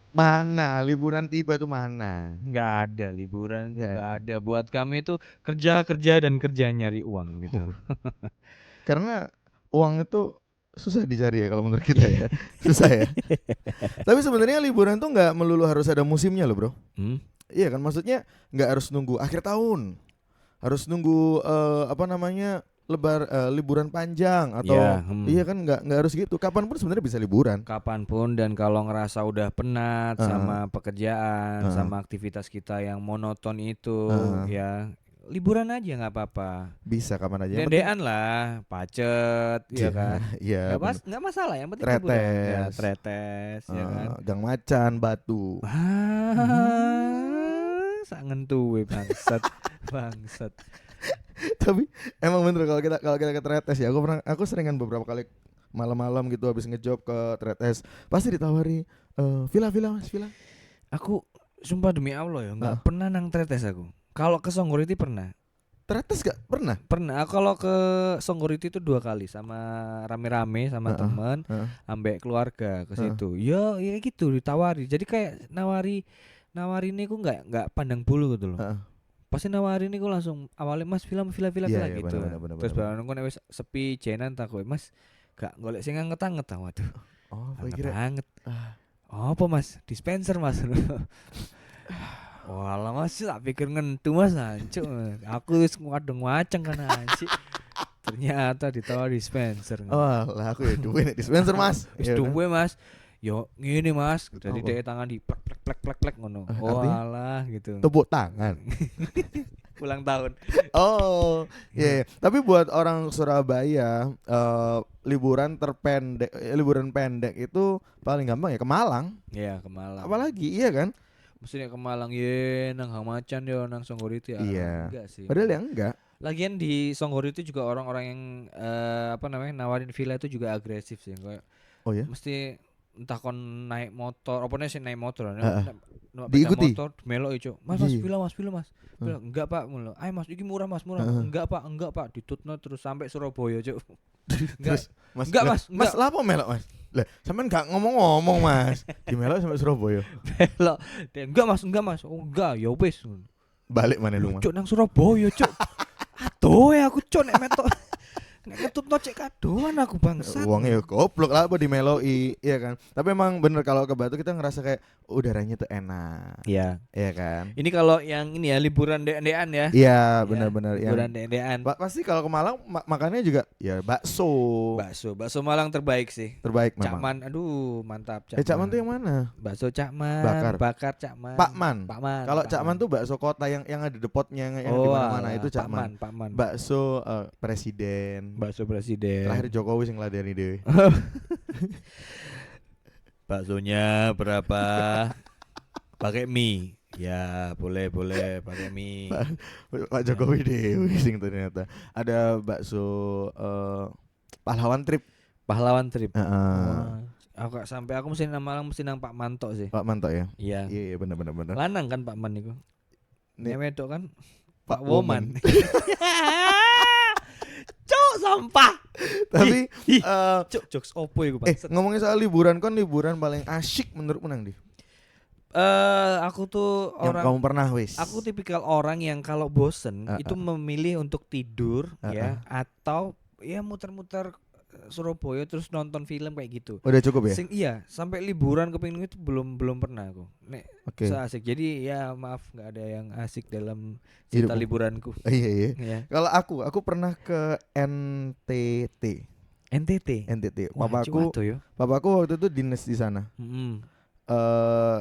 Mana liburan tiba tuh mana? Nggak ada liburan, Ya. nggak ada. Buat kami itu kerja kerja dan kerja nyari uang gitu. Karena uang itu susah dicari ya kalau menurut kita ya. Susah ya. Tapi sebenarnya liburan tuh nggak melulu harus ada musimnya loh, Bro. Hmm? Iya kan, maksudnya nggak harus nunggu akhir tahun. Harus nunggu apa namanya? Liburan panjang Ya, atau iya kan, nggak harus gitu. Kapanpun sebenarnya bisa liburan. kapanpun dan kalau ngerasa udah penat Heeh, sama pekerjaan, heeh, sama aktivitas kita yang monoton itu, heeh. ya liburan aja nggak apa-apa. Bisa kapan aja. Yang penting Dendean lah, pacet, ya iya, kan. iya bener. Nggak masalah, yang penting liburan. Ya Tretes, tretes, ya kan. Gang Macan, Batu. Sak ngentuwe bangsat, bangsat. Tapi emang bener kalau kita ke Tretes ya, aku seringan beberapa kali malam-malam gitu habis ngejob ke Tretes, pasti ditawari villa Mas, villa. Aku sumpah demi Allah ya, Heeh. nggak pernah nang tretes aku. Kalau ke Songgoriti pernah. Tretes gak pernah? Pernah. Aku kalau ke Songgoriti itu 2 kali sama rame-rame sama Heeh, temen, heeh, ambek keluarga ke heeh, situ. Ya gitu ditawari. Jadi kayak nawari ini aku nggak pandang bulu gitu loh. heeh. Pasti nawarin aku langsung awalnya Mas film Iya, iya, gitu. benar benar benar Terus benar benar. barang aku wis sepi jenan tak kowe Mas gak golek sing anget-anget. Waduh, Oh, apa kira anget-anget. ah, Apa Mas? Dispenser Mas. Walah Mas tak pikir ngentu Mas anjuk. Aku wis ngadeng waceng kan anjing. Ternyata ditawar dispenser. oh lah aku ya duwe nek dispenser Mas. Wis Ya kan? duwe Mas. Yo ngene Mas. Jadi Apa? dhek tangan di plek plek plek plek plek ngono. Artinya Walah gitu. tepuk tangan. Ulang tahun. Oh, iya, iya. Tapi buat orang Surabaya, liburan pendek itu paling gampang ya ke Malang. Iya, ke Malang. Apalagi iya kan? Maksudnya ke Malang ye nang Hamacan yo nang Songgoriti Iya. enggak sih. Padahal ya enggak. Lagian di Songgoriti juga orang-orang yang apa namanya nawarin villa itu juga agresif sih kayak Oh ya. mesti entah kon naik motor apa nih sih naik motor Heeh. peda Diikuti. motor melo ijo mas mas Iya. villa mas villa mas Heeh. villa enggak pak mulu ayo mas iki murah mas murah Heeh. enggak pak ditutno terus sampai Surabaya cuk enggak Terus Mas, enggak lah, mas Mas enggak lah apa melok Mas? Lah, sampean gak ngomong-ngomong Mas. Di melok sampai Surabaya. belok dia enggak mas oh enggak ya wis Balik mana lu lu Mas? cuk nang Surabaya cuk aduh ya aku cuk nek metok nek ketutno cek kadoan aku bangsat Uangnya ya goblok lah apa dimeloi, iya kan. Tapi emang bener kalau ke Batu kita ngerasa kayak udaranya tuh enak, ya. iya kan. Ini kalau yang ini ya liburan dek-dekan ya. Iya Ya, benar-benar yang liburan dek-dekan. pasti kalau ke Malang makannya juga ya bakso Bakso Malang terbaik sih. terbaik memang. Cakman, aduh mantap Cak Man tuh Cakman. yang mana? Bakso Cakman, Bakar. bakar Cakman. Pak Man. Kalau Cak Man Pakman. tuh bakso kota yang ada depotnya yang di Oh mana-mana itu alah, Cak Man. Pakman. Bakso presiden. Bakso presiden. Terakhir Jokowi sing ngladeni dhewe. Baksonya berapa? Pakai mie. Ya, boleh pakai mie. Pak Pak Ya. Jokowi dhewe sing ternyata. Ada bakso pahlawan trip. Pahlawan trip. Heeh. Wah, aku mesti nang Malang mesti nang Pak Manto sih. Pak Manto ya. Iya. Iya, iya benar benar benar. Lanang kan Pak Man itu. Nih Nek wedok kan Pak Pak Woman. Woman. Cuk sampah. Tapi Ih, eh cuk jokes opo iku bangsat. ngomongin soal liburan, kon liburan paling asyik menurut menang di Aku tuh yang orang kamu pernah wis. aku tipikal orang yang kalau bosen itu Heeh, memilih untuk tidur heeh. ya atau ya muter-muter Surabaya terus nonton film kayak gitu. Udah cukup ya? Iya, sampai liburan ke itu belum pernah aku. Nek Oke. seasik. Jadi ya maaf nggak ada yang asik dalam cerita Hidupmu. liburanku. Iya, iya. Ya. Kalau aku pernah ke NTT. NTT. NTT. Wah, Papaku cuato yo. papaku waktu itu dinas di sana. Mm-mm. Eh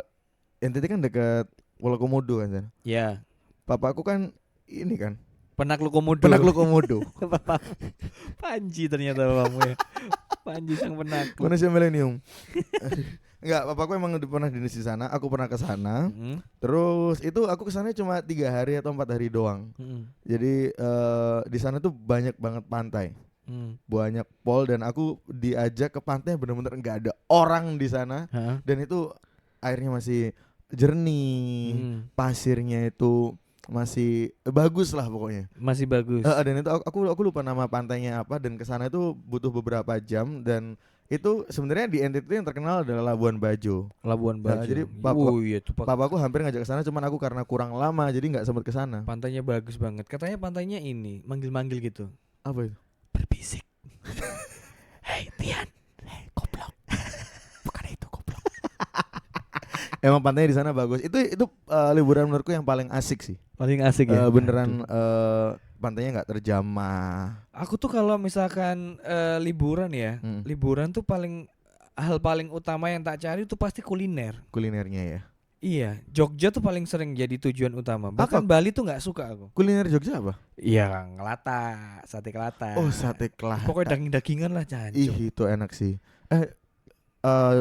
NTT kan dekat Pulau Komodo kan sana. Ya, Papaku kan ini kan Penakluk Komodo. penakluk Komodo. Bapak Panji ternyata bapakmu ya. Panji sang penakluk. Manusia milenium. Enggak, papaku emang udah pernah dinas di sana. Aku pernah ke sana. Mm-mm. Terus itu aku kesana cuma 3 hari atau 4 hari doang. Mm-mm. Jadi di sana tuh banyak banget pantai, Mm. banyak pol, dan aku diajak ke pantai bener-bener nggak ada orang di sana, Hah? dan itu airnya masih jernih, Mm. pasirnya itu masih bagus lah pokoknya. Masih bagus. Dan itu aku lupa nama pantainya apa, dan kesana itu butuh beberapa jam, dan Itu sebenarnya di NTT yang terkenal adalah Labuan Bajo. Labuan Bajo. jadi Iya tuh Papaku hampir ngajak ke sana, cuman aku karena kurang lama jadi nggak sempat ke sana. pantainya bagus banget. Katanya pantainya ini manggil-manggil gitu. Apa itu? Berbisik. Hei Tian, goblok. Bukan itu goblok. Emang pantainya di sana bagus. Itu liburan menurutku yang paling asik sih. Paling asik ya. Beneran pantainya nggak terjamah. Aku tuh kalau misalkan liburan ya, liburan tuh hal paling utama yang tak cari tuh pasti kuliner. Kulinernya ya. Iya, Jogja tuh paling sering jadi tujuan utama. Bahkan Bali tuh nggak suka aku. Kuliner Jogja apa? Iya, ngelata, sate kelata. Oh, sate kelata. Pokoknya daging-dagingan lah, Cancuk. Ih, itu enak sih.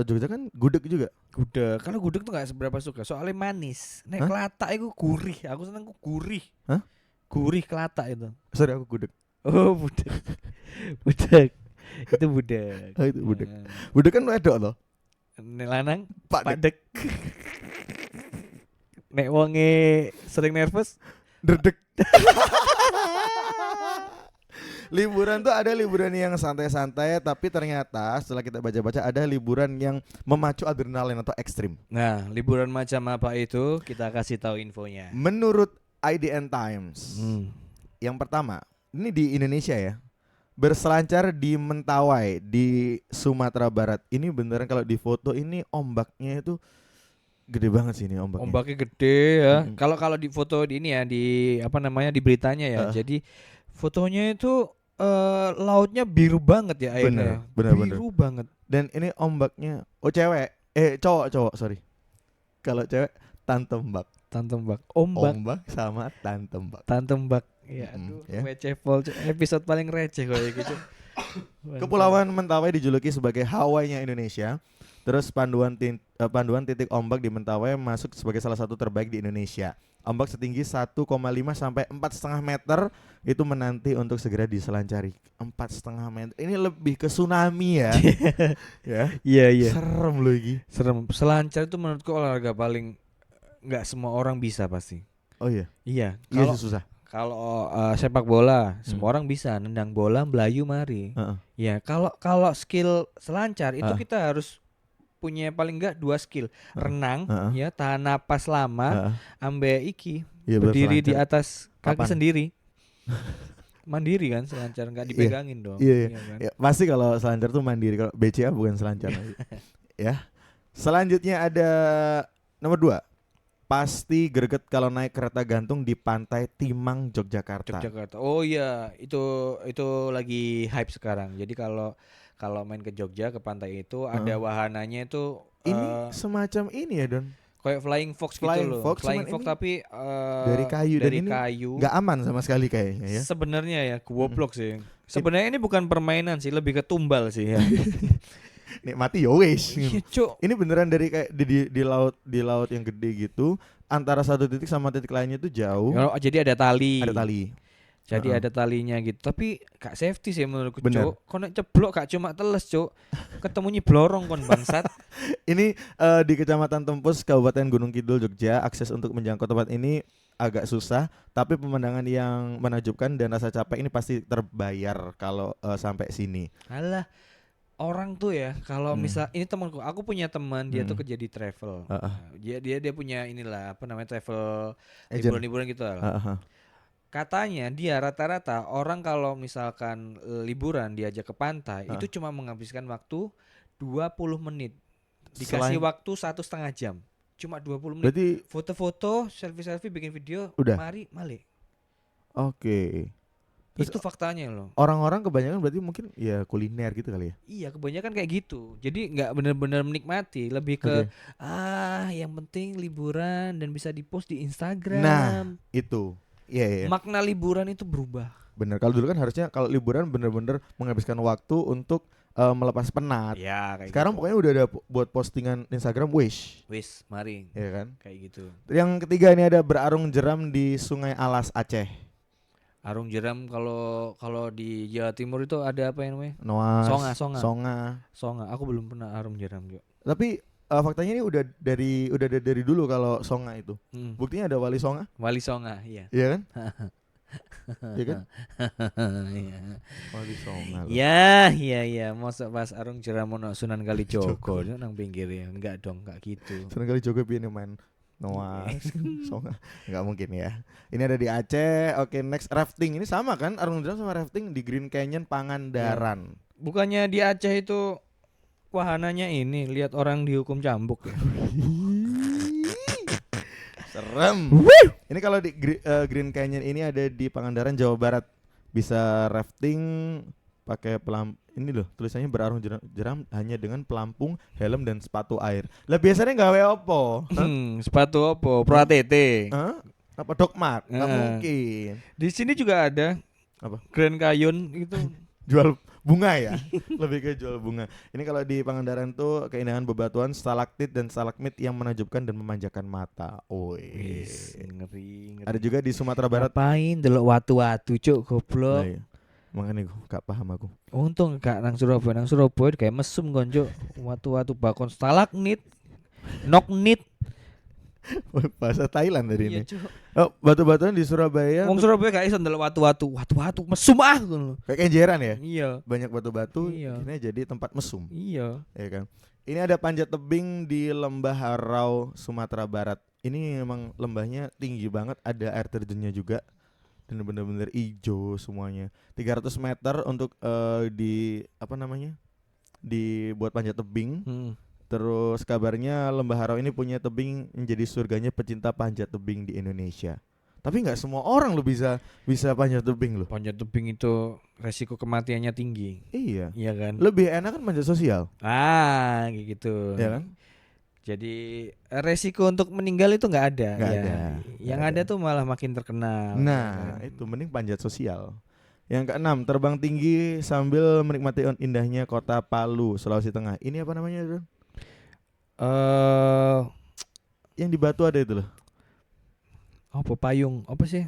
Jogja kan gudeg juga. Gudeg, karena gudeg tuh nggak seberapa suka. Soalnya manis. Nek Hah? kelata itu gurih. Aku seneng gurih. Hah? Gurih kelata itu. Sorry, aku gudeg. Oh, budek. Budek. Itu budek. Oh, itu budeg. Budeg kan wedok loh. Nek lanang Pak padek. Nek wonge sering nervous, Dredeg. Liburan tuh ada liburan yang santai-santai, tapi ternyata setelah kita baca-baca ada liburan yang memacu adrenalin atau ekstrim. Nah, liburan macam apa itu? Kita kasih tahu infonya. Menurut IDN Times, yang pertama, ini di Indonesia ya, berselancar di Mentawai di Sumatera Barat. Ini beneran kalau di foto ini ombaknya itu gede banget sih ini ombaknya. Ombaknya gede ya. Kalau di foto di ini ya, di apa namanya, di beritanya ya. Jadi fotonya itu lautnya biru banget ya airnya. Bener. Biru banget. Dan ini ombaknya cowok sorry. Kalau cewek tantembak. Tantembak. Ombak sama tantembak. Tantembak. Ya aduh, Ya. receh pol. Episode paling receh kayak gitu. Kepulauan Mentawai dijuluki sebagai Hawaii-nya Indonesia. Terus panduan titik ombak di Mentawai masuk sebagai salah satu terbaik di Indonesia. Ombak setinggi 1,5 sampai 4,5 meter itu menanti untuk segera diselancari. 4,5 meter. Ini lebih ke tsunami ya. Ya. Iya. Serem loh ini. Serem. Selancar itu menurutku olahraga paling nggak semua orang bisa pasti. Oh iya. Iya. Iya susah. Kalau sepak bola semua orang bisa, nendang bola, melayu mari. Ya, kalau skill selancar itu kita harus punya paling enggak 2 skill. Renang, ya, tahan napas lama, ambe iki, Ya, berdiri di atas kaki Papan. sendiri. Mandiri kan selancar, enggak dipegangin dong. Iya. Kan? Ya, pasti kalau selancar tuh mandiri, kalau BCA bukan selancar. Ya. Selanjutnya ada nomor 2. Pasti greget kalau naik kereta gantung di pantai Timang, Yogyakarta. Oh iya, itu lagi hype sekarang. Jadi kalau main ke Jogja ke pantai itu ada wahananya itu Ini semacam ini ya, Don. Kayak Flying Fox gitu Flying loh. Fox, Flying cuman Fox ini tapi dari kayu, dan ini kayu. Nggak aman sama sekali kayaknya ya. Sebenarnya ya goblok sih. Sebenarnya ini bukan permainan sih, lebih ke tumbal sih ya. Nikmati ya wes. Iya, Cuk. Ini beneran dari kayak di laut yang gede gitu, antara satu titik sama titik lainnya itu jauh. Jadi ada tali. Ada tali. Jadi ada talinya gitu. Tapi gak safety sih menurutku, Bener. Cuk. Konek ceblok gak cuma teles, Cuk. Ketemunya blorong kon bangsat. Ini di Kecamatan Tempus, Kabupaten Gunung Kidul, Jogja. Akses untuk menjangkau tempat ini agak susah, tapi pemandangan yang menakjubkan dan rasa capek ini pasti terbayar kalau sampai sini. Alah. Orang tuh ya kalau misal ini temanku, aku punya teman dia tuh kerja di travel. Dia punya inilah apa namanya travel liburan-liburan gitu lah. Katanya dia rata-rata orang kalau misalkan liburan diajak ke pantai itu cuma menghabiskan waktu 20 menit. Dikasih waktu 1,5 jam. Cuma 20 menit. Berarti foto-foto, selfie-selfie, bikin video, udah. mari malik. Oke. Terus itu faktanya loh. Orang-orang kebanyakan berarti mungkin ya kuliner gitu kali ya. Iya, kebanyakan kayak gitu. Jadi nggak benar-benar menikmati, lebih ke yang penting liburan dan bisa dipost di Instagram. Nah, itu. Iya. Makna liburan itu berubah. Bener. Kalau dulu kan harusnya kalau liburan bener-bener menghabiskan waktu untuk melepas penat. Ya, kayak sekarang gitu. pokoknya udah ada buat postingan Instagram wish. Wis, mari. Iya kan? Kayak gitu. Yang ketiga ini ada berarung jeram di Sungai Alas, Aceh. Arung jeram kalau di Jawa Timur itu ada apa yang namanya? Noas. Songa. Aku belum pernah arung jeram juga. Tapi faktanya ini udah dari dulu kalau songa itu. Buktinya ada wali songa. Wali songa, iya. Iya kan? Ya kan? Iya. Wali Songo. Ya, mosok pas Arung Jeram ono Sunan Kalijogo nang pinggirnya. Enggak dong, enggak gitu. Sunan Kalijogo piye main Noah Songo. Enggak mungkin ya. Ini ada di Aceh. Oke, next rafting. Ini sama kan Arung Jeram sama rafting di Green Canyon Pangandaran. Bukannya di Aceh itu wahananya ini lihat orang dihukum cambuk ya. Serem. Ini kalau di Green Canyon ini ada di Pangandaran, Jawa Barat. Bisa rafting pakai ini loh tulisannya berarung jeram hanya dengan pelampung, helm dan sepatu air. Lah biasanya gawe opo? Sepatu opo? Pro ATT. Apa Dogmark? Nggak mungkin. Di sini juga ada apa? Grand Canyon itu jual bunga ya. Lebih ke jual bunga. Ini kalau di Pangandaran tuh keindahan bebatuan, stalaktit dan stalagmit yang menakjubkan dan memanjakan mata. Ngeri. Ada juga di Sumatera Barat. Ngapain delok watu-watu cuk goblok. Iya. Makanya gue gak paham aku. Untung gak nang Surabaya kayak mesum kon cuk. Watu-watu bakon stalagmit, noknit. Bahasa Thailand dari ini. Cuk. Oh, batu-batuan di Surabaya. Wong Surabaya gak iso ndelok watu-watu mesum Kayak kenjeran ya? Iya. Banyak batu-batu, iya. Ini jadi tempat mesum. Iya. Ya kan. Ini ada panjat tebing di Lembah Harau, Sumatera Barat. Ini memang lembahnya tinggi banget, ada air terjunnya juga. Dan benar-benar hijau semuanya. 300 meter untuk dibuat panjat tebing. Terus kabarnya Lembah Harau ini punya tebing menjadi surganya pecinta panjat tebing di Indonesia. Tapi nggak semua orang lo bisa panjat tebing lo. Panjat tebing itu resiko kematiannya tinggi. Iya kan. Lebih enak kan panjat sosial. Kayak gitu. Iya kan. Jadi resiko untuk meninggal itu nggak ada. Nggak ada. Yang ada tuh malah makin terkenal. Nah itu mending panjat sosial. Yang keenam, terbang tinggi sambil menikmati indahnya kota Palu, Sulawesi Tengah. Ini apa namanya, Don? Yang di Batu ada itu loh. Apa payung? Apa sih?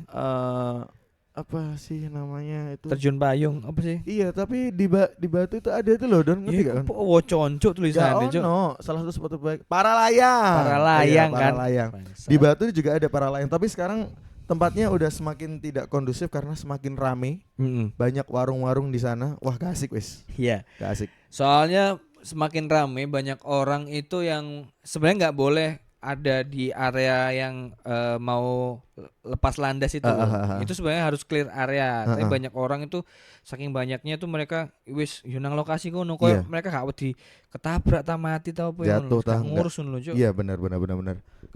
Apa sih namanya itu? Terjun payung apa sih? Iya, tapi di Batu itu ada itu loh, Don. Ngerti gak kan? Oh, concok tulisannya, Cok. Salah satu sepatu baik. Paralayang kan. Paralayang. Di Batu juga ada paralayang, tapi sekarang tempatnya udah semakin tidak kondusif karena semakin rame. Banyak warung-warung di sana. Wah, gak asik wis. Iya. Gak asik. Soalnya semakin rame banyak orang itu yang sebenarnya nggak boleh ada di area yang mau lepas landas itu itu sebenarnya harus clear area. Tapi banyak orang itu saking banyaknya tuh mereka wis nang lokasi kono koyo mereka gak wedi ketabrak ta mati ta apa jatuh ta ngurus ngono Cuk. Iya benar.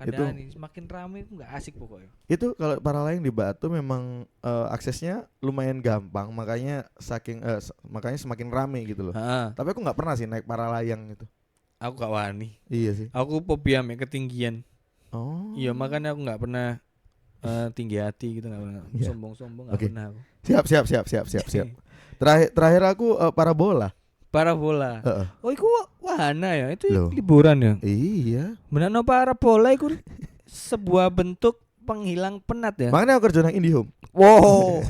Itu semakin ramai itu enggak asik pokoknya. Itu kalau paralayang di Batu memang aksesnya lumayan gampang, makanya semakin ramai gitu loh. Tapi aku nggak pernah sih naik paralayang itu. Aku gak wani. Iya sih. Aku fobia ketinggian. Oh. Iya makanya aku nggak pernah tinggi hati gitu, nggak pernah sombong nggak pernah aku. Siap. Terakhir aku parabola. Oh itu wahana ya, itu liburan ya. Iya. Benar parabola itu sebuah bentuk penghilang penat ya. Makanya aku kerja nang IndiHome. Wow.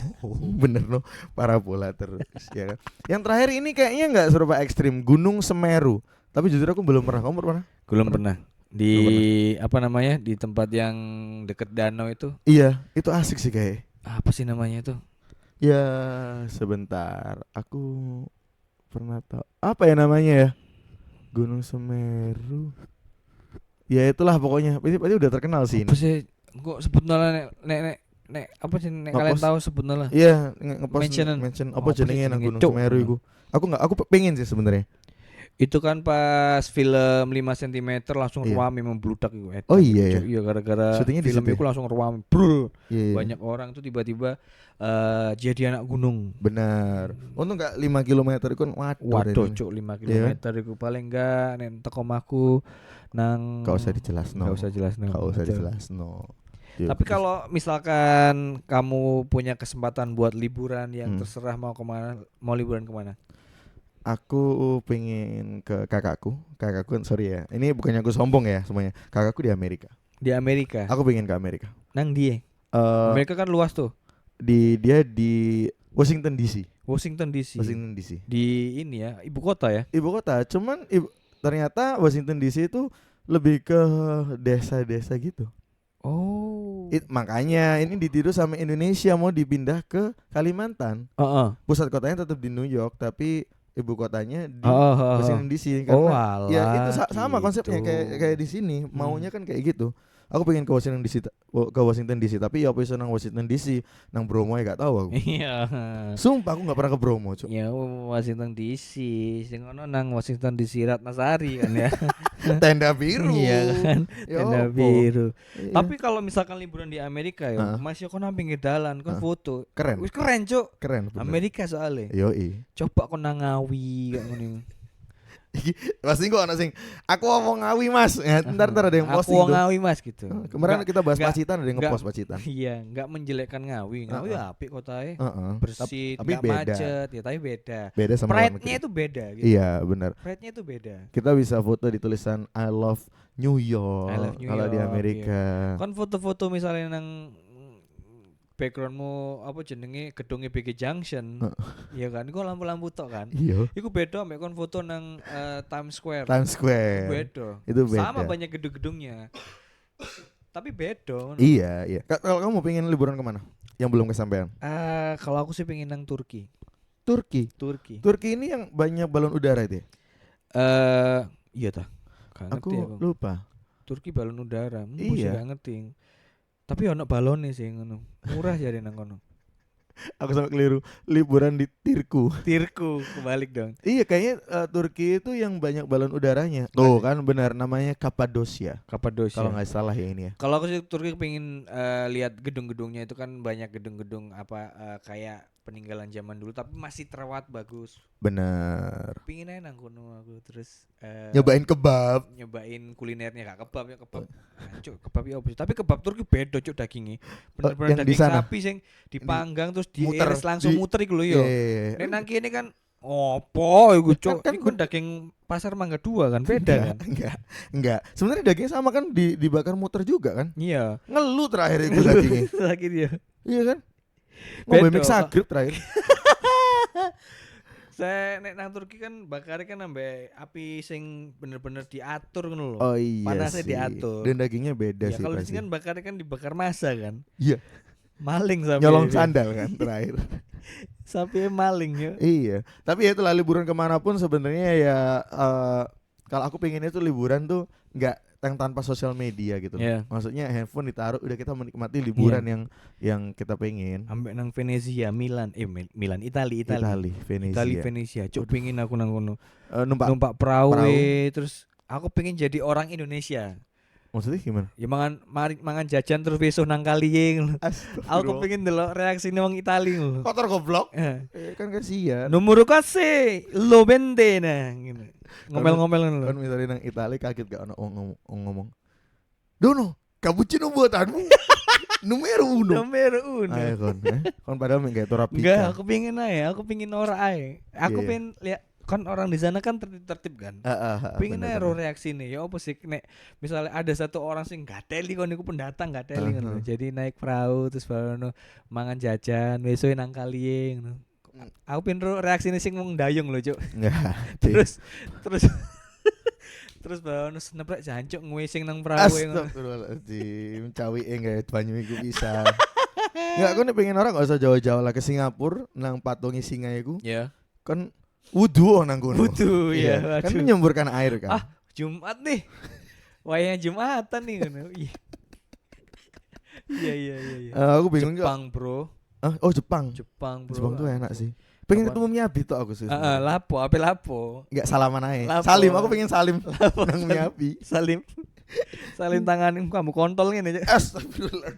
Bener no, parabola terus ya kan. Yang terakhir ini kayaknya nggak serupa ekstrim, Gunung Semeru. Tapi jujur aku belum pernah. Kamu pernah? Belum pernah. Di apa namanya? Di tempat yang deket danau itu. Iya, itu asik sih kayak. Apa sih namanya itu? Ya, sebentar. Aku pernah tahu. Apa ya namanya ya? Gunung Semeru. Ya itulah pokoknya. Ini udah terkenal sih ini. Apa sih? Kok sebut nek apa sih nek kalian tahu sebut lah. Iya, ngepost mention apa jenenge nang Gunung Semeru iku. Aku pengen sih sebenarnya. Itu kan pas film 5 cm langsung ruame membludak itu. Oh iya ya. Iya gara-gara film itu langsung ruame. Banyak orang tuh tiba-tiba jadi anak gunung. Benar. Untung enggak 5 km iku waduh cuk 5 km iku paling enggak nek teko omahku nang enggak usah dijelasno. Tapi kalau misalkan kamu punya kesempatan buat liburan yang terserah mau kemana, mau liburan kemana? Aku pengen ke kakakku sorry ya, ini bukannya aku sombong ya semuanya. Kakakku di Amerika. Aku pengen ke Amerika. Nang dia Amerika kan luas tuh. Dia di Washington DC. Di ini ya, ibu kota ya. Cuman ternyata Washington DC itu lebih ke desa-desa gitu. Oh. Makanya ini ditiru sama Indonesia mau dipindah ke Kalimantan. Pusat kotanya tetap di New York tapi ibu kotanya di Washington DC karena ya itu sama gitu. konsepnya kayak di sini maunya kan kayak gitu. Aku pengen ke Washington DC tapi ya apa iso nang Washington DC nang Bromo ya gak tahu aku. Iya. Sumpah aku gak pernah ke Bromo, Cuk. Ya Washington DC, sing ono nang Washington DC Ratnasari kan ya. Tenda biru. Iya kan. Tenda biru. Iya. Tapi kalau misalkan liburan di Amerika ya, masih kok nang pinggir dalan kan foto. Keren. Wis keren, Cuk. Keren bener. Amerika soalnya. Yoi. Coba kok nang Ngawi kayak ngono. Pasti kok ana sing aku ngomong Ngawi Mas. Ya, ntar ada yang posting aku Ngawi Mas gitu. Kemarin kita bahas Pacitan ada yang ngepost Pacitan. Iya, enggak menjelekkan Ngawi. Ngawi apik kotae. Bersih, tapi enggak macet, ya tapi beda. Beda sama Pride-nya itu beda gitu. Iya, benar. Pride-nya itu beda. Kita bisa foto di tulisan I love New York. I love New kalau York, di Amerika. Iya. Kan foto-foto misalnya nang backgroundmu apa jenenge gedungnya BG Junction. Iya kan, iku lampu-lampu tok kan. Iya. Iku beda mek kon foto nang Times Square. Times Square. Itu beda. Sama beda. banyak gedung-gedungnya. Tapi beda. Iya, iya. Kalau kamu pengen liburan kemana? Yang belum kesampaian? Kalau aku sih pengen nang Turki. Turki ini yang banyak balon udara itu. Iya tah. Aku lupa. Turki balon udara. Iya. Gak ngerti. Tapi ono balone sih ngono. Murah jare nang kono. Aku sampai keliru. Liburan di Tirku, kebalik dong. Iya kayaknya Turki itu yang banyak balon udaranya. Tuh kan benar namanya Kapadosia. Kalau nggak salah ya ini ya. Kalau aku sih Turki pengen lihat gedung-gedungnya itu kan banyak gedung-gedung kayak peninggalan zaman dulu tapi masih terawat bagus. Bener. Pingin aja nang kono aku terus nyobain kebab. Nyobain kulinernya gak kebab ya kebab. Cuk, kebab ya opo. Tapi kebab Turki beda cuk dagingnya. Bener-bener daging sapi sing dipanggang terus diiris langsung muter iku lho yo. Nek nang kene kan opo iku cuk. Iku daging pasar Mangga 2 kan beda kan? Enggak. Sebenarnya dagingnya sama kan dibakar muter juga kan? Iya. Ngeluh terakhir itu dagingnya. Terakhir ya. Iya kan? Ngombe mix agrip terakhir. Saya nek nang Turki kan bakare kan ambek api sing bener-bener diatur ngono lho. Oh iya. Panasnya sih. diatur. Dan dagingnya beda ya, sih. Kalau di sini kan bakare kan dibakar massa kan. Iya. Maling sampai nyolong sandal kan terakhir. Sampai maling ya. Iya. Tapi ya itulah liburan kemanapun sebenarnya ya kalau aku pengennya tuh liburan tuh nggak yang tanpa sosial media gitu. Yeah. Maksudnya handphone ditaruh udah kita menikmati liburan yang kita pengen. Ambek nang Venezia, Milan, Italia. Venezia. Cuk pengen aku nang kono. Numpak perahu terus aku pengen jadi orang Indonesia. Maksudnya gimana? Ya mangan jajan terus besok nang kaliye. Aku pengen delok reaksine wong Itali ngono. Kotor goblok. Kan kasihan. Numero kase lo bende nah gitu. Ngomel-ngomel ngono. Kan misalnya nang Itali kaget gak ono ngomong. Dono, cappuccino buatanmu. Numero uno. Ayo kon padahal enggak Torapika. Enggak, aku pengen ora ae. Aku pengen lihat kan orang di sana kan tertib kan. Pengen aja reaksi nih. Ya apa sih nek misalnya ada satu orang sing gateli kon niku pendatang gateli ngono. Jadi naik perahu terus baru mangan jajan besok nang kaliye ngono. Aku pengen reaksi nih sing wong dayung lho, Cuk. Terus baru neprek jancuk ngewising nang perahu ngono. Astagfirullahaladzim, cawike enggak banyu iku bisa. Enggak, aku nih pengen orang gak usah jauh-jauh lah ke Singapura nang patungi singa iku. Iya. Kan wudu nang kono. Wudu ya. Kan menyemburkan air kan. Jumat nih. Wayang Jumatan nih ngono. Iya. Aku bingung Jepang, Bro. Jepang, bro. Jepang tuh enak sih. Pengen ketemu Miyabi tuh aku sih. Lapo. Enggak salaman aja. Salim, aku pengen salim nang Miyabi. Salim tangan kamu kontol ngene aja. Astagfirullah.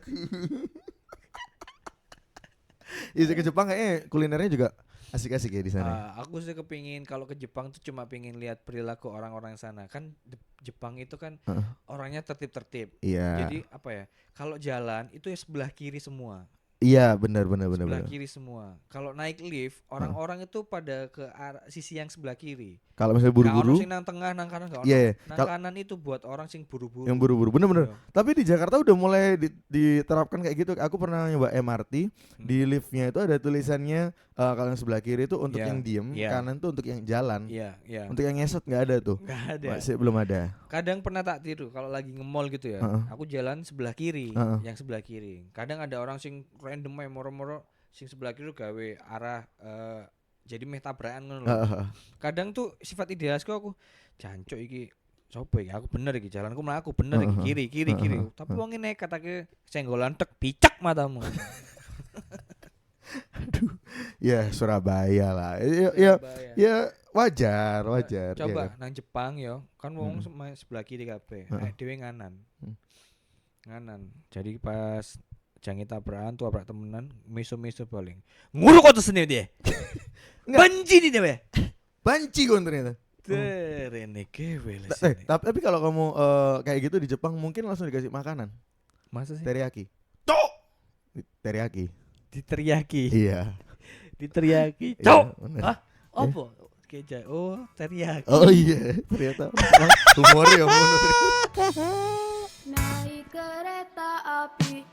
Iya ke Jepang kayaknya kulinernya juga asik-asik ya di sana. Aku sih kepingin kalau ke Jepang tuh cuma pengen lihat perilaku orang-orang sana. Kan Jepang itu kan orangnya tertib-tertib. Iya. Jadi apa ya? Kalau jalan itu ya sebelah kiri semua. Iya, benar. Sebelah kiri semua. Kalau naik lift, orang-orang itu pada ke sisi yang sebelah kiri. Kalau misalnya buru-buru, orang sing nang tengah, nang kanan, nang kanan itu buat orang sing buru-buru. Yang buru-buru, bener. Tapi di Jakarta udah mulai diterapkan kayak gitu. Aku pernah nyoba MRT, di liftnya itu ada tulisannya kalau yang sebelah kiri itu untuk yang diem, kanan tuh untuk yang jalan. Untuk yang ngesot nggak ada tuh. Nggak ada. Masih belum ada. Kadang pernah tak tiru kalau lagi nge-mall gitu ya. Aku jalan sebelah kiri, yang sebelah kiri. Kadang ada orang sing random moro-moro sing sebelah kiri gawe arah jadi meh tabrakan ngono lho. Kadang tuh sifat idealisku aku jancuk iki sopo iki aku bener iki jalanku mlaku bener iki kiri. Tapi wong nekat akeh senggolan tek picak matamu. Aduh. Ya Surabaya lah. Ya wajar. Coba nang Jepang yo, kan wong sebelah kiri kabeh. Dhewe nganan. Jadi pas jangi tabrakan tuh abrak temenan miso-miso paling nguruk kok seni dia. Benci nih dia. Banci kon ternyata. Terene kewe. Tapi kalau kamu kayak gitu di Jepang mungkin langsung dikasih makanan. Masa sih? Teriyaki. Teriyaki. Diteriaki. Iya. Diteriaki. Cok. Hah? Opo? Keja. Oh, teriyaki. Oh iya, ternyata humor ya. Naik kereta api